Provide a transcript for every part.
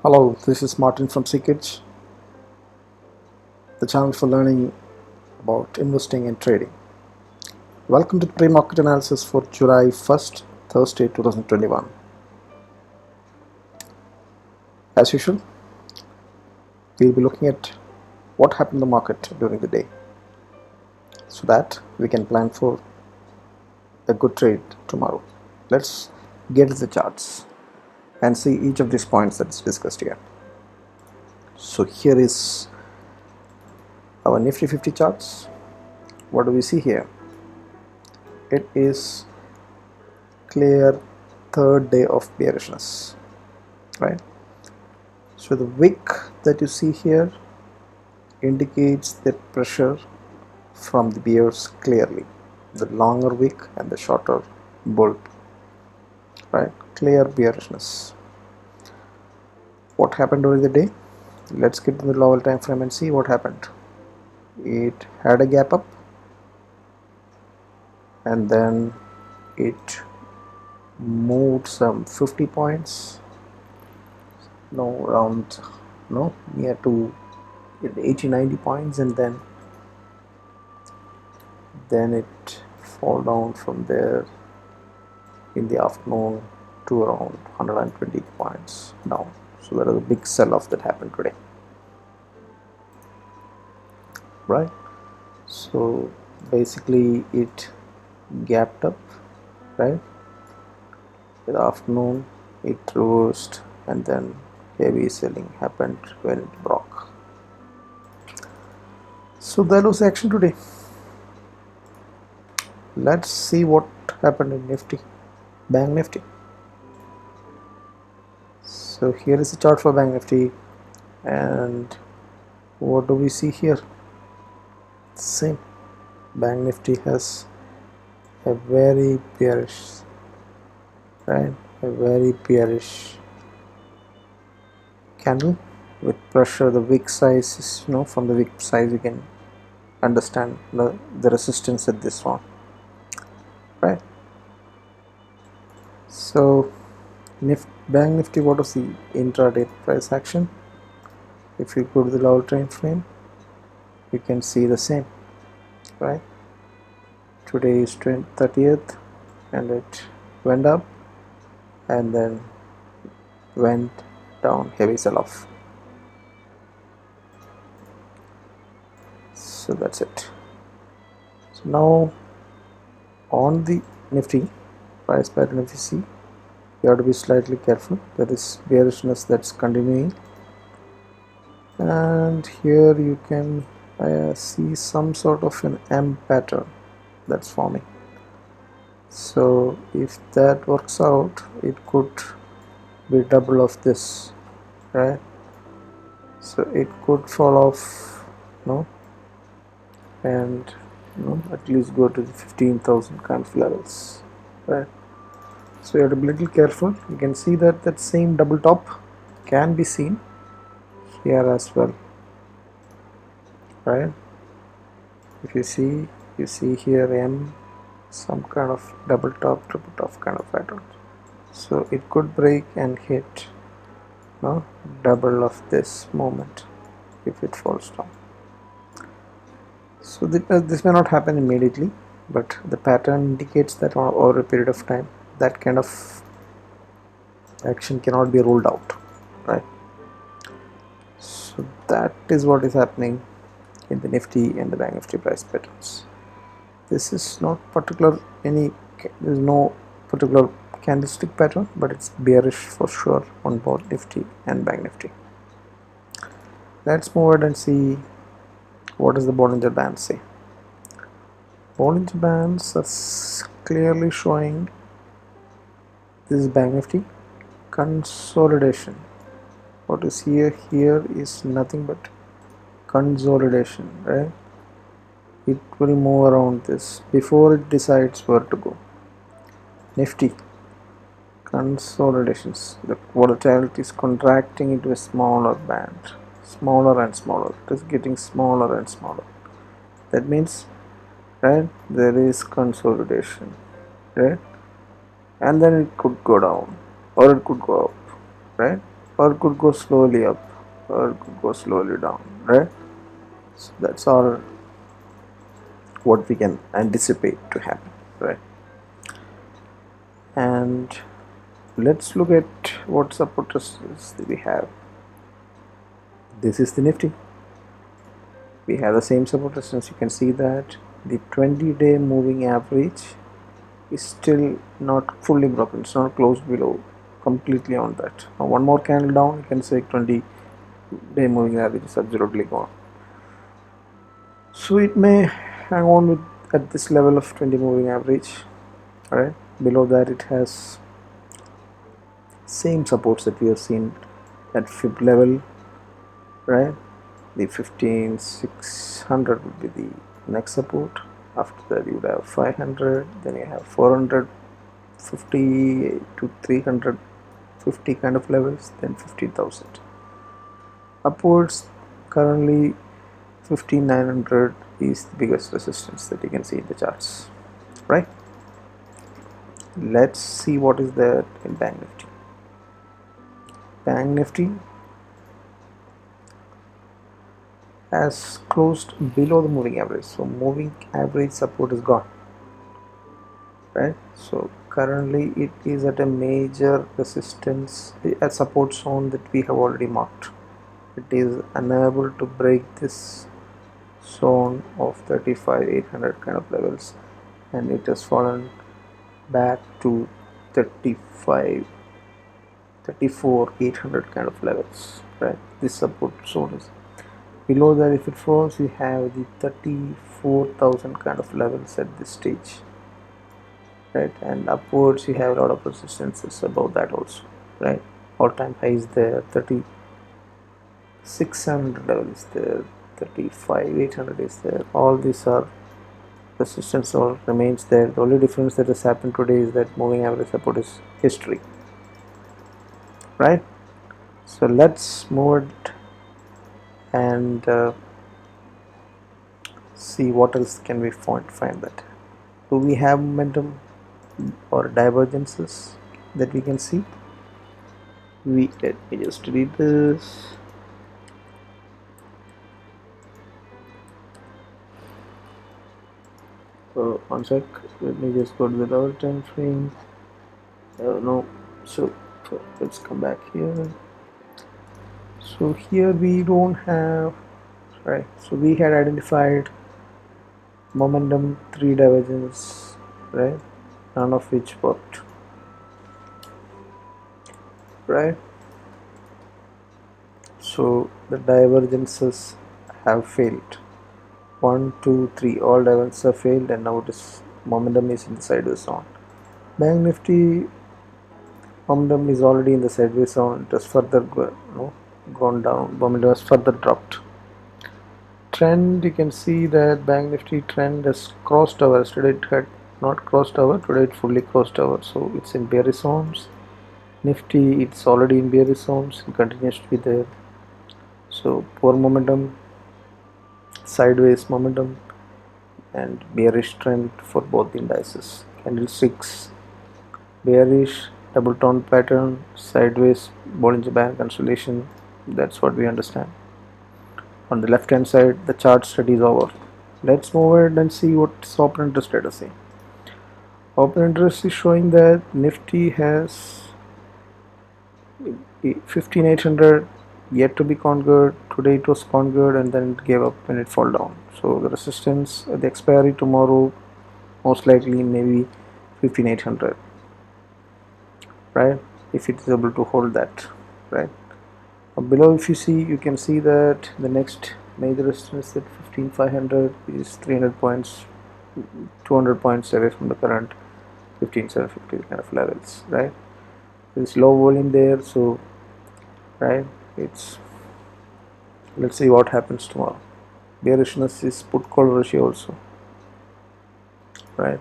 Hello, this is Martin from seekedge, the channel for learning about investing and trading. Welcome to the pre-market analysis for July 1st, Thursday 2021. As usual, we'll be looking at what happened in the market during the day so that we can plan for a good trade tomorrow. Let's get to the charts and see each of these points that's discussed here. So here is our Nifty 50 charts. What do we see here? It is clear third day of bearishness, right? So the wick that you see here indicates the pressure from the bears clearly, the longer wick and the shorter bull, right? Clear bearishness. What happened during the day? Let's get to the lower time frame and see what happened. It had a gap up and then it moved some 50 points, near to 80-90 points, and then it fall down from there in the afternoon to around 120 points down. So there is a big sell-off that happened today, right? So basically it gapped up, right? In the afternoon it reversed and then heavy selling happened when it broke. So that was action today. Let's see what happened in Nifty, Bank Nifty. So here is the chart for Bank Nifty, and what do we see here? Same. Bank Nifty has a very bearish, right? A very bearish candle with pressure. The wick size is, from the wick size you can understand the resistance at this one, right? So Bank Nifty, what is the intraday price action? If you go to the lower time frame, you can see the same, right? Today is 30th and it went up and then went down, heavy sell-off. So that's it. So now on the Nifty price pattern, if you see, you have to be slightly careful. There is bearishness that's continuing, and here you can see some sort of an M pattern that's forming. So if that works out, it could be double of this, right? So it could fall off, and at least go to the 15,000 kind of levels, right? So you have to be a little careful. You can see that same double top can be seen here as well, right? If you see here M, some kind of double top, triple top kind of pattern. So it could break and hit double of this moment if it falls down. So this may not happen immediately, but the pattern indicates that over a period of time that kind of action cannot be ruled out, right? So that is what is happening in the Nifty and the Bank Nifty price patterns. This is not particular there's no particular candlestick pattern, but it's bearish for sure on both Nifty and Bank Nifty. Let's move ahead and see what does the Bollinger Band say. Bollinger Bands are clearly showing this is Bank Nifty consolidation. What is here is nothing but consolidation, right? It will move around this before it decides where to go. Nifty consolidations, the volatility is contracting into a smaller band, smaller and smaller. It is getting smaller and smaller. That means, right, there is consolidation, right? And then it could go down or it could go up, right? or could go slowly up, or could go slowly down, right? So that's all what we can anticipate to happen, right? And let's look at what support resistance we have. This is the Nifty. We have the same support resistance. You can see that the 20-day moving average is still not fully broken. It's not closed below completely on that. Now one more candle down, you can say 20-day moving average is absolutely gone. So it may hang on with at this level of 20 moving average. Alright, below that it has same supports that we have seen at fib level, right? The 15600 would be the next support. After that you would have 500, then you have 450 to 350 kind of levels, then 15,000 upwards. Currently 15900 is the biggest resistance that you can see in the charts, right? Let's see what is there in Bank Nifty. Bank Nifty has closed below the moving average, so moving average support is gone, right? So currently it is at a major resistance, a support zone that we have already marked. It is unable to break this zone of 35,800 kind of levels, and it has fallen back to 34,800 kind of levels, right? This support zone is below that. If it falls, we have the 34,000 kind of levels at this stage, right? And upwards you have a lot of resistances above that also, right? All-time high is there, 36,700 level is there, 35,800 is there. All these are resistance or remains there. The only difference that has happened today is that moving average support is history, right? So let's move it and see what else can we find that. Do we have momentum or divergences that we can see? Let me just read this. One sec, let me just go to the lower time frame. No, so let's come back here. So here we don't have, right? So we had identified momentum, 3 divergences, right? None of which worked, right? So the divergences have failed. 1, 2, 3, all divergences have failed, and now this momentum is in the sideways zone. Bank Nifty momentum is already in the sideways zone. It has further gone down. Momentum has further dropped. Trend, you can see that Bank Nifty trend has crossed over. Yesterday it had not crossed over, today it fully crossed over, so it's in bearish zones. Nifty, it's already in bearish zones and continues to be there. So poor momentum, sideways momentum, and bearish trend for both the indices. Candlesticks bearish, double tone pattern, sideways Bollinger Band consolidation. That's what we understand. On the left hand side, the chart study is over. Let's move ahead and see what open interest data say. Open interest is showing that Nifty has 15,800 yet to be conquered. Today it was conquered and then it gave up and it fell down. So the resistance at the expiry tomorrow most likely maybe 15,800, right? If it is able to hold that, right? Below, if you see, you can see that the next major resistance at 15,500 is 300 points, 200 points away from the current 15,750 kind of levels, right? There's low volume there, so right, it's, let's see what happens tomorrow. Bearishness is put call ratio also, right?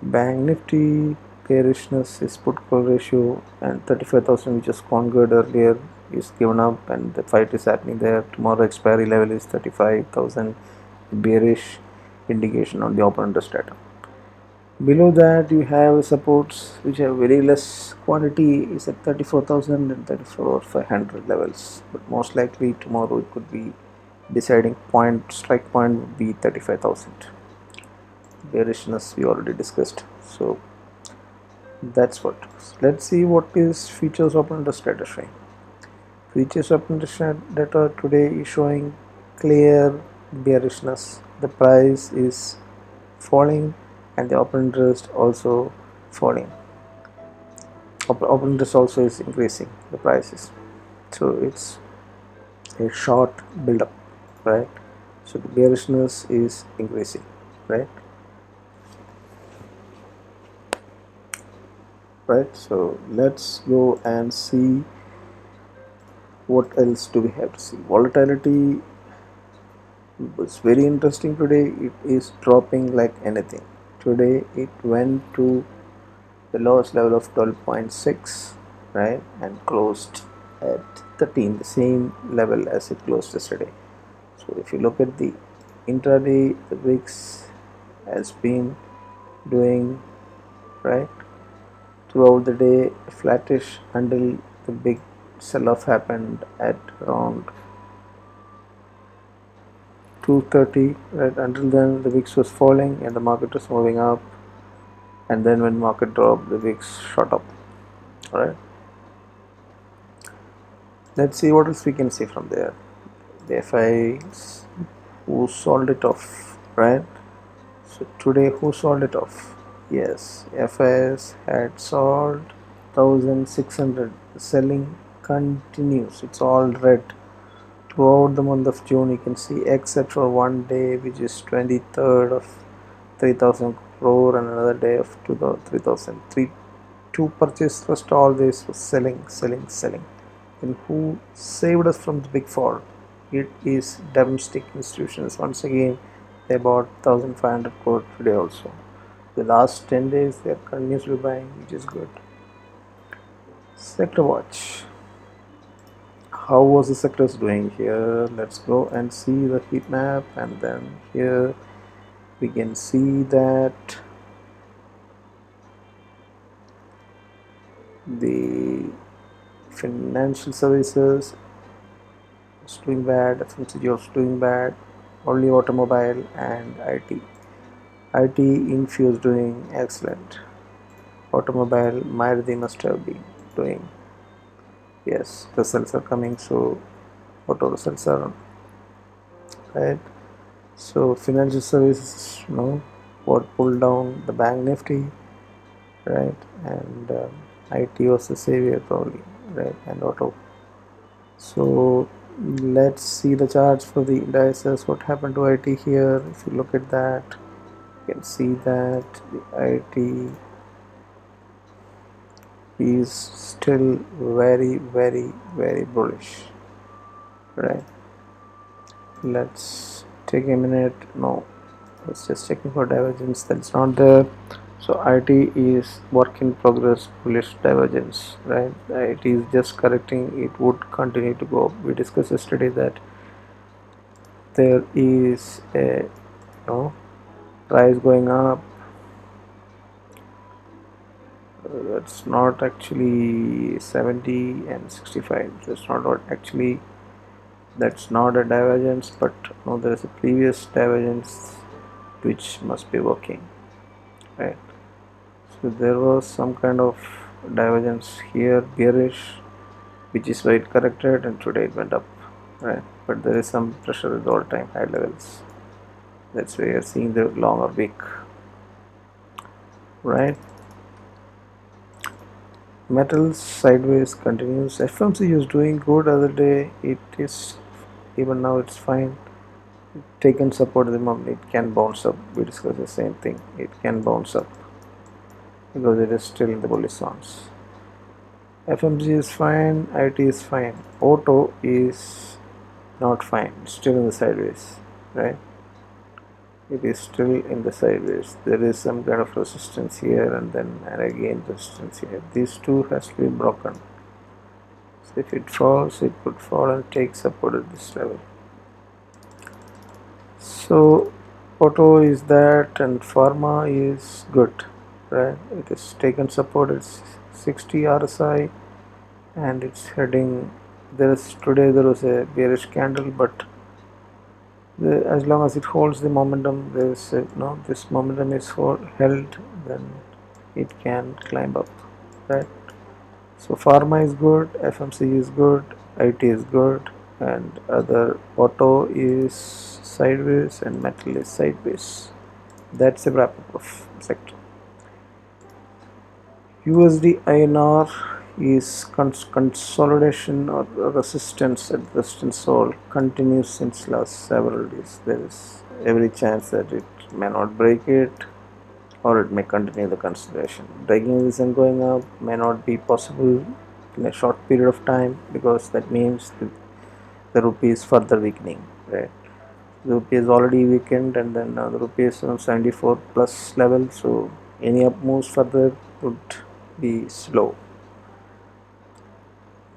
Bank Nifty bearishness is put call ratio, and 35,000 which was conquered earlier is given up, and the fight is happening there. Tomorrow expiry level is 35,000, bearish indication on the open interest data. Below that you have supports which have very less quantity, is at 34,000 and 34,500 levels, but most likely tomorrow it could be deciding point, strike point would be 35,000. Bearishness we already discussed, so that's what. Let's see what is futures open interest data showing. Futures open interest data today is showing clear bearishness. The price is falling and the open interest also falling. Open interest also is increasing the prices, so it's a short build up, right? So the bearishness is increasing, right? So let's go and see what else do we have to see. Volatility was very interesting today. It is dropping like anything. Today it went to the lowest level of 12.6, right, and closed at 13, the same level as it closed yesterday. So if you look at the intraday, the VIX has been doing right throughout the day flattish until the big sell-off happened at around 2:30, right? Until then the VIX was falling and the market was moving up, and then when market dropped the VIX shot up, right? Let's see what else we can see from there. The FIs who sold it off, right? So today who sold it off? Yes, FIs had sold 1600. Selling continues. It's all red throughout the month of June. You can see except for one day which is 23rd of 3000 crore and another day of 3000. Two purchase, rest all this was selling. And who saved us from the big fall? It is domestic institutions. Once again they bought 1500 crore today also. The last 10 days they are continuously buying, which is good. Sector watch. How was the sectors doing here? Let's go and see the heat map, and then here we can see that the financial services was doing bad, FMCG was doing bad, only automobile and IT. IT Infuse doing excellent. Automobile Maruti must have been doing. Yes, results are coming, so auto results are right. So financial services, what pulled down the bank Nifty, right? And IT was the savior probably, right? And auto. So let's see the charts for the indices. What happened to IT here? If you look at that, you can see that the IT is still very bullish, right? Let's take a minute. No, it's just checking for divergence. That's not there. So IT is work in progress, bullish divergence, right? IT is just correcting. It would continue to go up. We discussed yesterday that there is a price going up. That's not actually 70 and 65. That's not what actually. That's not a divergence, but no, there is a previous divergence which must be working, right? So there was some kind of divergence here, bearish, which is why it corrected and today it went up, right? But there is some pressure at all-time high levels. That's why you're seeing the longer wick, right? Metals sideways continues. FMC is doing good. Other day it is, even now it's fine. Taken support at the moment. It can bounce up. We discussed the same thing. It can bounce up because it is still in the bullish zones. FMG is fine. IT is fine. Auto is not fine. It's still in the sideways, right? It is still in the sideways. There is some kind of resistance here and again resistance here. These two has to be broken. So if it falls, it could fall and take support at this level. So auto is that and pharma is good. right? It is taken support. It's 60 RSI, and it's heading. Today there was a bearish candle, but as long as it holds the momentum, there's this momentum is held, then it can climb up, right? So pharma is good, FMC is good, IT is good, and other auto is sideways and metal is sideways. That's a wrap up of sector. USDINR is consolidation or resistance zone continues since last several days. There is every chance that it may not break it, or it may continue the consolidation. Breaking this and going up may not be possible in a short period of time, because that means the rupee is further weakening, right? The rupee is already weakened, and then the rupee is on 74 plus level, so any up moves further would be slow.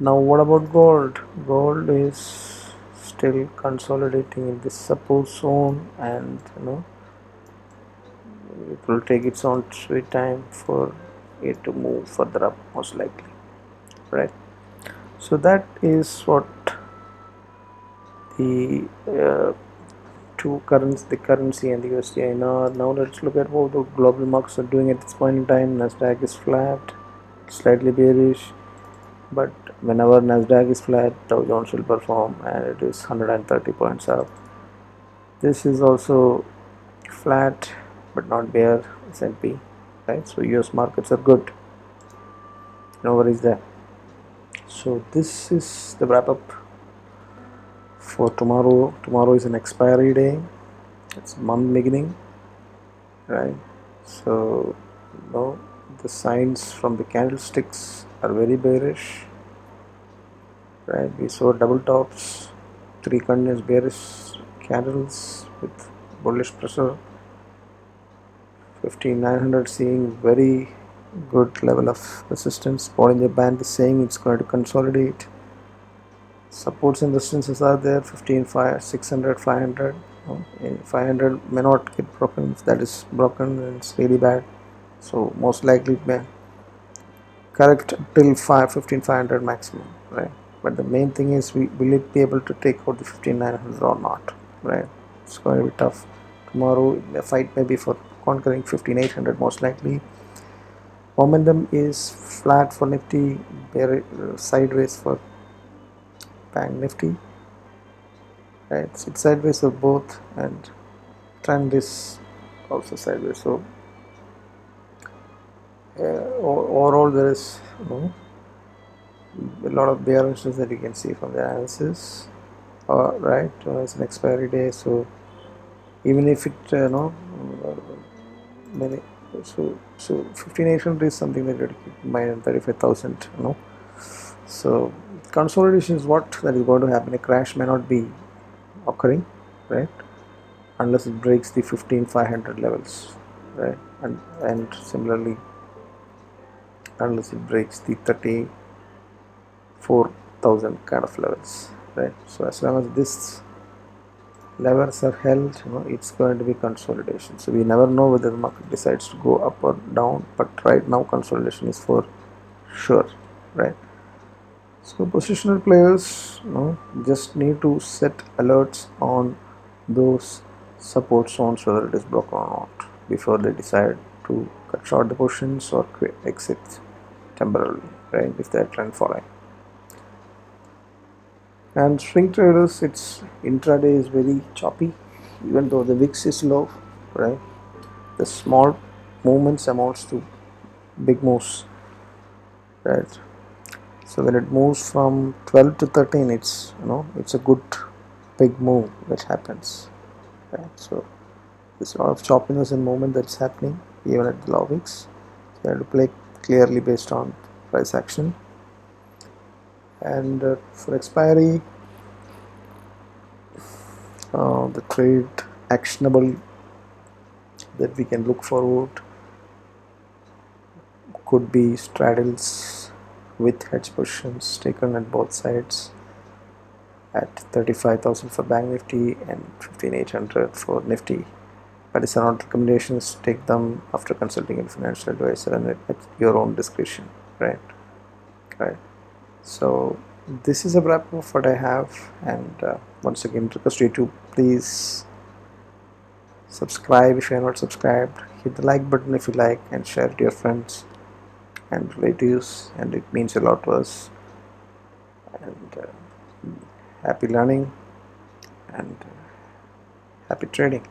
Now what about gold? Gold is still consolidating in this support zone, and it will take its own sweet time for it to move further up, most likely, right? So that is what the the currency and the USDINR. Now let's look at what the global markets are doing at this point in time. Nasdaq is flat, slightly bearish, but whenever Nasdaq is flat, Dow Jones will perform, and it is 130 points up. This is also flat but not bear, S&P, right? So US markets are good, no worries there. So this is the wrap up for tomorrow. Tomorrow is an expiry day, it's month beginning, right? So the signs from the candlesticks are very bearish, right? We saw double tops, 3 continuous bearish candles with bullish pressure. 15900 seeing very good level of resistance. Bollinger Band is saying it's going to consolidate. Supports and resistances are there, 600, 500. 500 may not get broken. If that is broken, then it's really bad. So most likely it may correct till 15500 maximum, right? But the main thing is, will it be able to take out the 15900 or not, right? It's going to be tough. Tomorrow the fight may be for conquering 15800 most likely. Momentum is flat for Nifty, sideways for Bank Nifty, right? It's sideways for both, and trend is also sideways. So overall there is a lot of bearishness that you can see from the analysis, right? It's an expiry day, so even if it many, so 15800 is something that you have to keep in mind, and 35,000, so consolidation is what that is going to happen. A crash may not be occurring, right, unless it breaks the 15500 levels, right, and similarly unless it breaks the 34,000 kind of levels, right? So as long as this levels are held, it's going to be consolidation. So we never know whether the market decides to go up or down, but right now consolidation is for sure, right? So positional players just need to set alerts on those support zones, whether it is broken or not, before they decide to cut short the positions or exit temporarily, right, if they are trend following. And swing traders, its intraday is very choppy, even though the VIX is low, right? The small movements amounts to big moves, right? So when it moves from 12 to 13, it's it's a good big move that happens, right? So there's a lot of choppiness and movement that's happening even at the low VIX. So you have to play clearly based on price action. And for expiry, the trade actionable that we can look forward could be straddles with hedge positions taken at both sides at 35,000 for Bank Nifty and 15800 for Nifty, but it's not recommendations. Take them after consulting a financial advisor and at your own discretion, right? Right. So this is a wrap of what I have, and once again request you to please subscribe if you are not subscribed, hit the like button if you like, and share it to your friends and relatives, and it means a lot to us. And happy learning and happy trading.